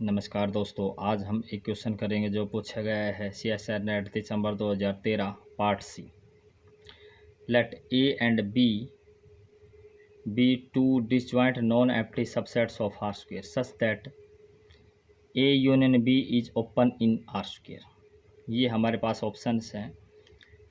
नमस्कार दोस्तों, आज हम एक क्वेश्चन करेंगे जो पूछा गया है CSR नेट दिसंबर 2013 part C. Let A and B two disjoint non empty subsets of R square such that A union B is open in R square. ये हमारे पास ऑप्शंस हैं।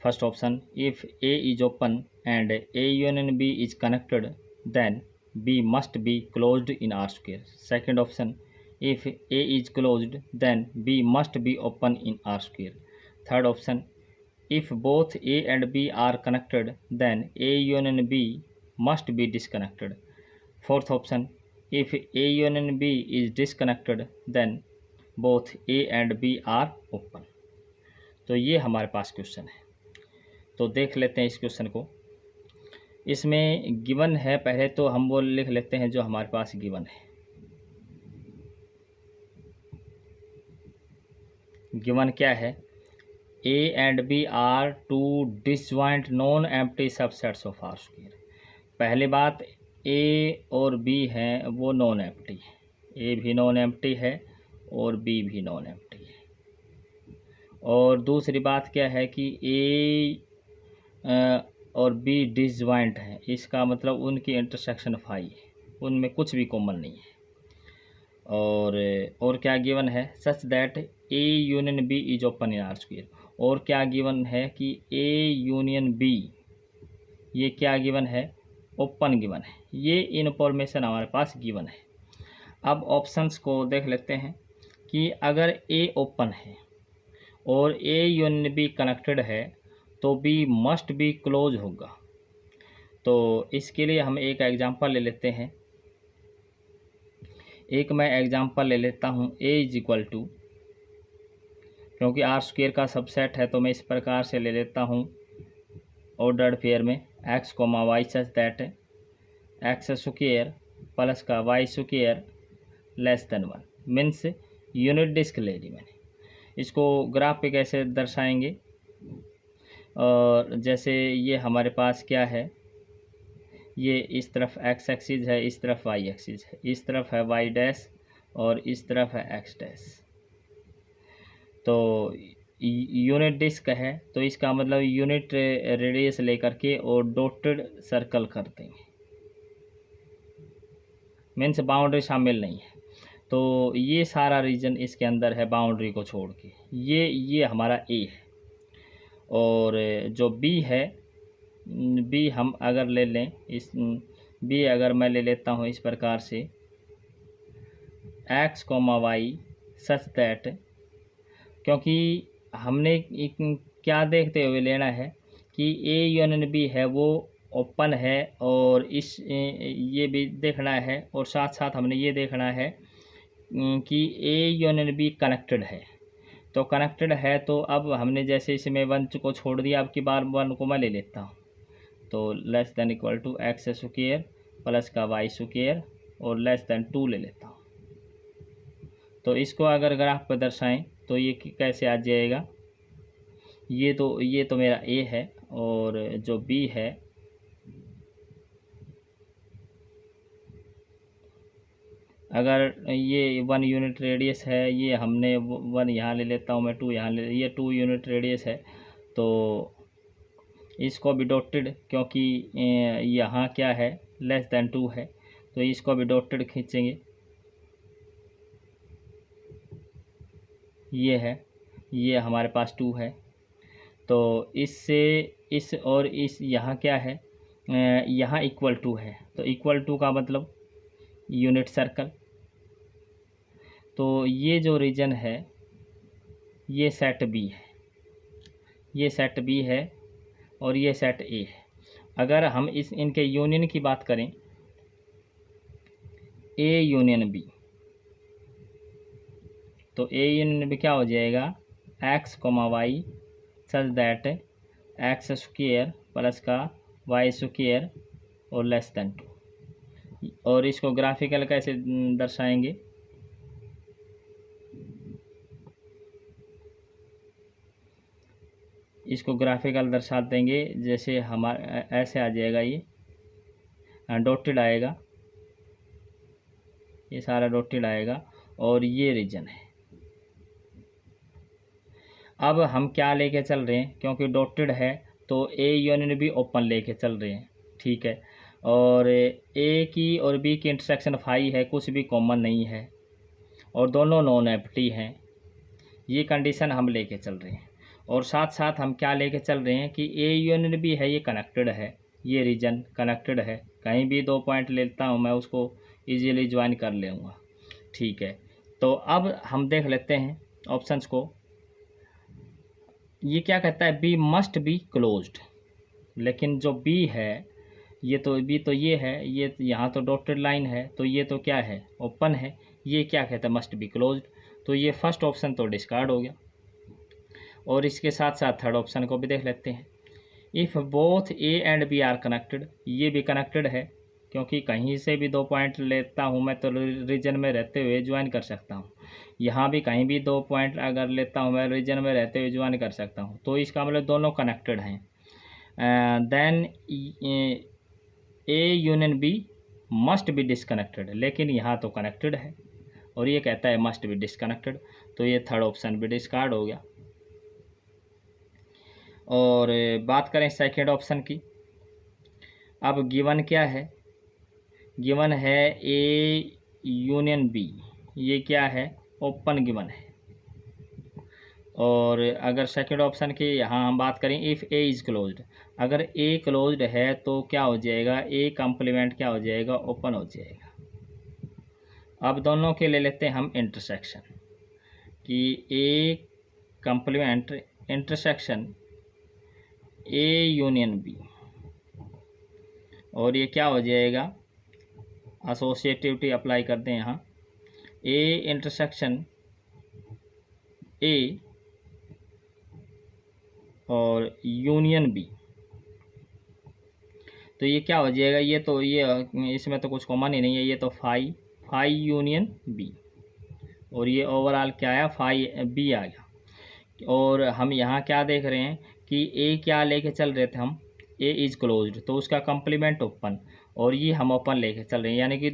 First option, if A is open and A union B is connected then B must be closed in R square. Second option, if A is closed then B must be open in R square. Third option, if both A and B are connected then A union B must be disconnected. Fourth option, if A union B is disconnected then both A and B are open. तो ये हमारे पास question है, तो देख लेते हैं इस question को। इसमें गिवन है, पहले तो हम वो लिख लेते हैं जो हमारे पास गिवन है। गिवन क्या है? A and B are two disjoint non empty subsets of R square. पहली बात, ए और बी हैं वो नॉन एम्प्टी है। ए भी नॉन एम्प्टी है और बी भी नॉन एम्प्टी है। और दूसरी बात क्या है कि ए और बी डिसजॉइंट है, इसका मतलब उनकी इंटरसेक्शन फाई है, उनमें कुछ भी कॉमन नहीं है। और क्या गिवन है? Such that A union B is open in R square. और क्या गिवन है कि ए यूनियन बी, ये क्या गिवन है? ओपन गिवन है। ये इन्फॉर्मेशन हमारे पास गिवन है। अब ऑप्शंस को देख लेते हैं कि अगर ए ओपन है और ए यूनियन बी कनेक्टेड है तो बी मस्ट बी क्लोज होगा। तो इसके लिए हम एक एग्जांपल ले लेते हैं। एक मैं एग्जांपल ले लेता हूँ, a इज इक्वल टू, क्योंकि आर स्क्वायर का सबसेट है तो मैं इस प्रकार से ले लेता हूँ ऑर्डर्ड पेयर में x comma y such that x square plus का y square less than 1 means unit disc ले ली मैंने। इसको ग्राफ पे कैसे दर्शाएंगे? और जैसे ये हमारे पास क्या है, ये इस तरफ एक्स एक्सिस है, इस तरफ वाई एक्सिस है, इस तरफ है वाई डैश और इस तरफ है एक्स डैश। तो यूनिट डिस्क है तो इसका मतलब यूनिट रेडियस लेकर के और डॉटेड सर्कल कर देंगे, मीन्स बाउंड्री शामिल नहीं है। तो ये सारा रीजन इसके अंदर है बाउंड्री को छोड़ के। ये हमारा ए है। और जो बी है, बी हम अगर ले लें, इस बी अगर मैं ले लेता हूँ इस प्रकार से x comma y such that, क्योंकि हमने एक क्या देखते हुए लेना है कि ए यूनियन बी है वो ओपन है, और इस ये भी देखना है, और साथ साथ हमने ये देखना है कि ए यूनियन बी कनेक्टेड है। तो कनेक्टेड है तो अब हमने जैसे इसमें 1 को छोड़ दिया, अब की बार 1 को मैं ले लेता हूँ। तो less than equal to x square plus का वाई स्क्वायर और लेस देन 2 ले लेता हूँ। तो इसको अगर ग्राफ पर दर्शाएं तो ये कैसे आ जाएगा? ये तो मेरा ए है, और जो बी है अगर ये 1 यूनिट रेडियस है, ये हमने 1 यहाँ ले लेता हूँ मैं, 2 यहाँ ले, ये 2 यूनिट रेडियस है। तो इसको भी डॉटेड, क्योंकि यहाँ क्या है लेस देन 2 है, तो इसको भी डॉटेड खींचेंगे। ये है, ये हमारे पास 2 है। तो इससे इस और इस यहाँ क्या है, यहाँ इक्वल टू है, तो इक्वल टू का मतलब यूनिट सर्कल। तो ये जो रीजन है ये सेट बी है, ये सेट बी है और ये सेट ए है। अगर हम इनके यूनियन की बात करें, ए यूनियन बी, तो ए यूनियन बी क्या हो जाएगा? X comma y such that x square plus का वाई स्क्वायर और लेस देन 2। और इसको ग्राफिकल कैसे दर्शाएंगे? इसको ग्राफिकल दर्शा देंगे, जैसे हमारा ऐसे आ जाएगा, ये डॉटेड आएगा, ये सारा डॉटेड आएगा। और ये रीजन है। अब हम क्या लेके चल रहे हैं, क्योंकि डॉटेड है तो ए यूनियन बी ओपन लेके चल रहे हैं, ठीक है। और ए की और बी की इंटरसेक्शन फाई है, कुछ भी कॉमन नहीं है और दोनों नॉन एम्प्टी हैं, ये कंडीशन हम लेके चल रहे हैं। और साथ साथ हम क्या लेके चल रहे हैं कि ए यूनियन बी है, ये कनेक्टेड है, ये रीजन कनेक्टेड है, कहीं भी 2 पॉइंट लेता हूँ मैं उसको इजीली ज्वाइन कर लूँगा, ठीक है। तो अब हम देख लेते हैं ऑप्शंस को। ये क्या कहता है, बी मस्ट बी क्लोज्ड, लेकिन जो बी है ये तो बी तो ये है, ये यहाँ तो डॉटेड लाइन है, तो ये तो क्या है, ओपन है। ये क्या कहता है, मस्ट बी क्लोज्ड, तो ये फर्स्ट ऑप्शन तो डिस्कार्ड हो गया। और इसके साथ साथ थर्ड ऑप्शन को भी देख लेते हैं। If both A and B are connected, ये भी कनेक्टेड है, क्योंकि कहीं से भी 2 पॉइंट लेता हूँ मैं तो रीजन में रहते हुए ज्वाइन कर सकता हूँ। यहाँ भी कहीं भी 2 पॉइंट अगर लेता हूँ मैं रीजन में रहते हुए ज्वाइन कर सकता हूँ, तो इसका मतलब दोनों कनेक्टेड हैं। Then A union B must be disconnected, लेकिन यहाँ तो कनेक्टेड है और ये कहता है मस्ट बी डिसकनेक्टेड, तो ये थर्ड ऑप्शन भी डिस्कार्ड हो गया। और बात करें सेकेंड ऑप्शन की। अब गिवन क्या है, गिवन है ए यूनियन बी, ये क्या है, ओपन गिवन है। और अगर सेकेंड ऑप्शन की यहाँ हम बात करें, इफ़ ए इज़ क्लोज्ड, अगर ए क्लोज्ड है तो क्या हो जाएगा, ए कम्प्लीमेंट क्या हो जाएगा, ओपन हो जाएगा। अब दोनों के ले लेते हैं हम इंटरसेक्शन, कि A complement intersection A union B, और ये क्या हो जाएगा, एसोसिएटिविटी अप्लाई करते हैं यहाँ, ए इंटरसेक्शन ए और यूनियन बी, तो ये क्या हो जाएगा, ये तो ये इसमें तो कुछ कॉमन ही नहीं है, ये तो फाई यूनियन बी, और ये ओवरऑल क्या आया, फाई बी आ गया। और हम यहाँ क्या देख रहे हैं कि ए क्या लेके चल रहे थे हम, ए इज़ क्लोज्ड, तो उसका कम्प्लीमेंट ओपन, और ये हम ओपन लेके चल रहे हैं, यानी कि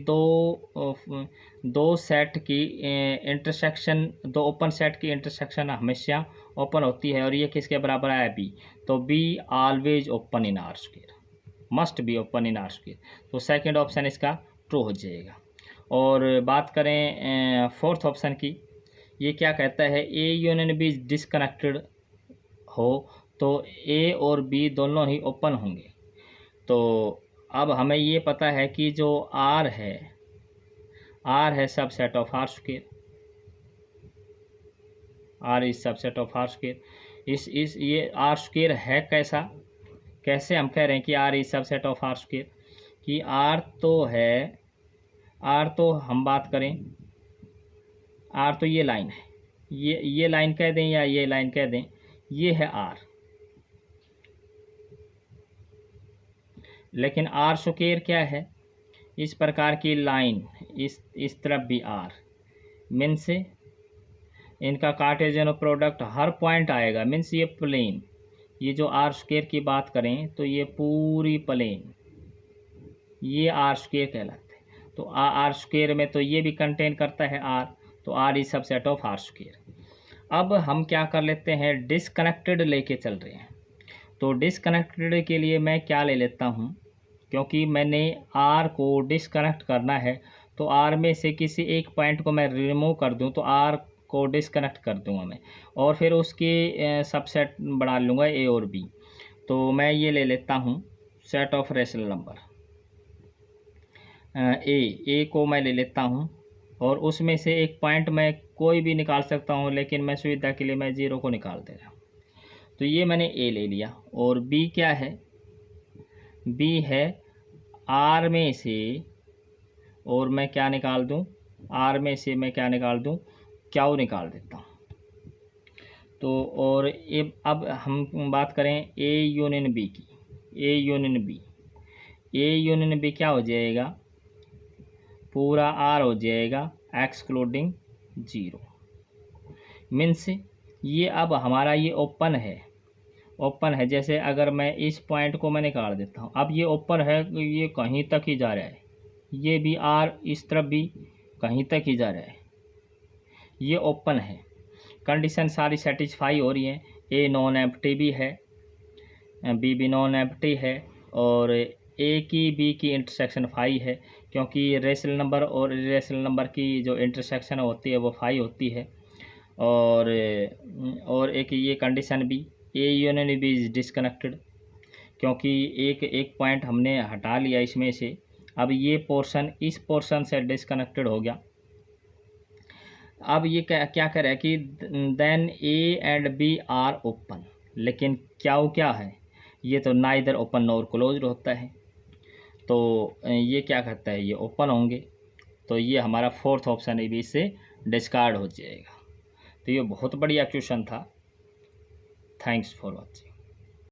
दो सेट की इंटरसेक्शन, दो ओपन सेट की इंटरसेक्शन हमेशा ओपन होती है, और ये किसके बराबर आया, बी, तो be always open in R square, must be open in R square, तो सेकंड ऑप्शन इसका ट्रू हो जाएगा। और बात करें फोर्थ ऑप्शन की, ये क्या कहता है, ए यूनियन बी डिसकनेक्टेड हो तो ए और बी दोनों ही ओपन होंगे। तो अब हमें ये पता है कि जो आर है subset of R square, R is subset of R square. इस ये आर स्क्वायर है कैसे हम कह रहे हैं कि R is subset of R square, कि आर तो हम बात करें, आर तो ये लाइन है, ये लाइन कह दें या ये लाइन कह दें, ये है आर, लेकिन आर स्क्वायर क्या है, इस प्रकार की लाइन, इस तरफ भी आर, मीन्स इनका कार्टेशियन प्रोडक्ट हर पॉइंट आएगा, मीन्स ये प्लेन, ये जो आर स्क्वायर की बात करें तो ये पूरी प्लेन, ये आर स्क्वायर कहलाता है। तो आर स्क्वायर में तो ये भी कंटेन करता है आर, तो R is subset of R square. अब हम क्या कर लेते हैं, डिसकनेक्टेड लेके चल रहे हैं, तो डिसकनेक्टेड के लिए मैं क्या ले लेता हूँ, क्योंकि मैंने आर को डिसकनेक्ट करना है, तो आर में से किसी एक पॉइंट को मैं रिमूव कर दूँ तो आर को डिसकनेक्ट कर दूँगा मैं, और फिर उसके सबसेट बना लूँगा ए और बी। तो मैं ये ले लेता हूँ सेट ऑफ रेशनल नंबर, ए को मैं ले लेता हूँ, और उसमें से एक पॉइंट मैं कोई भी निकाल सकता हूँ, लेकिन मैं सुविधा के लिए मैं 0 को निकाल दे रहा हूँ। तो ये मैंने ए ले लिया, और बी क्या है, बी है आर में से, और मैं क्या निकाल दूँ, आर में से मैं क्या निकाल दूँ, क्यू निकाल देता हूँ। तो और अब हम बात करें ए यूनियन बी की, ए यूनियन बी क्या हो जाएगा, पूरा आर हो जाएगा एक्सक्लूडिंग 0, मीन्स ये अब हमारा ये ओपन है। जैसे अगर मैं इस पॉइंट को मैं निकाल देता हूँ, अब ये ओपन है, ये कहीं तक ही जा रहा है, ये भी आर इस तरफ भी कहीं तक ही जा रहा है, ये ओपन है, कंडीशन सारी सेटिस्फाई हो रही हैं, ए नॉन एम्प्टी भी है, बी भी नॉन एम्प्टी है, और ए की बी की इंटरसेक्शन 5 है, क्योंकि रेशनल नंबर और इरेशनल नंबर की जो इंटरसेक्शन होती है वो 5 होती है। और एक ये कंडीशन भी, A union B is disconnected, क्योंकि एक पॉइंट हमने हटा लिया इसमें से, अब ये पोर्शन इस पोर्शन से डिसकनेक्टेड हो गया। अब ये क्या करे कि then A and B are open, लेकिन क्या है, ये तो ना इधर ओपन नॉर क्लोज होता है, तो ये क्या करता है, ये ओपन होंगे, तो ये हमारा फोर्थ ऑप्शन है भी इससे डिस्कार्ड हो जाएगा। तो ये बहुत बढ़िया क्वेश्चन था। Thanks for watching.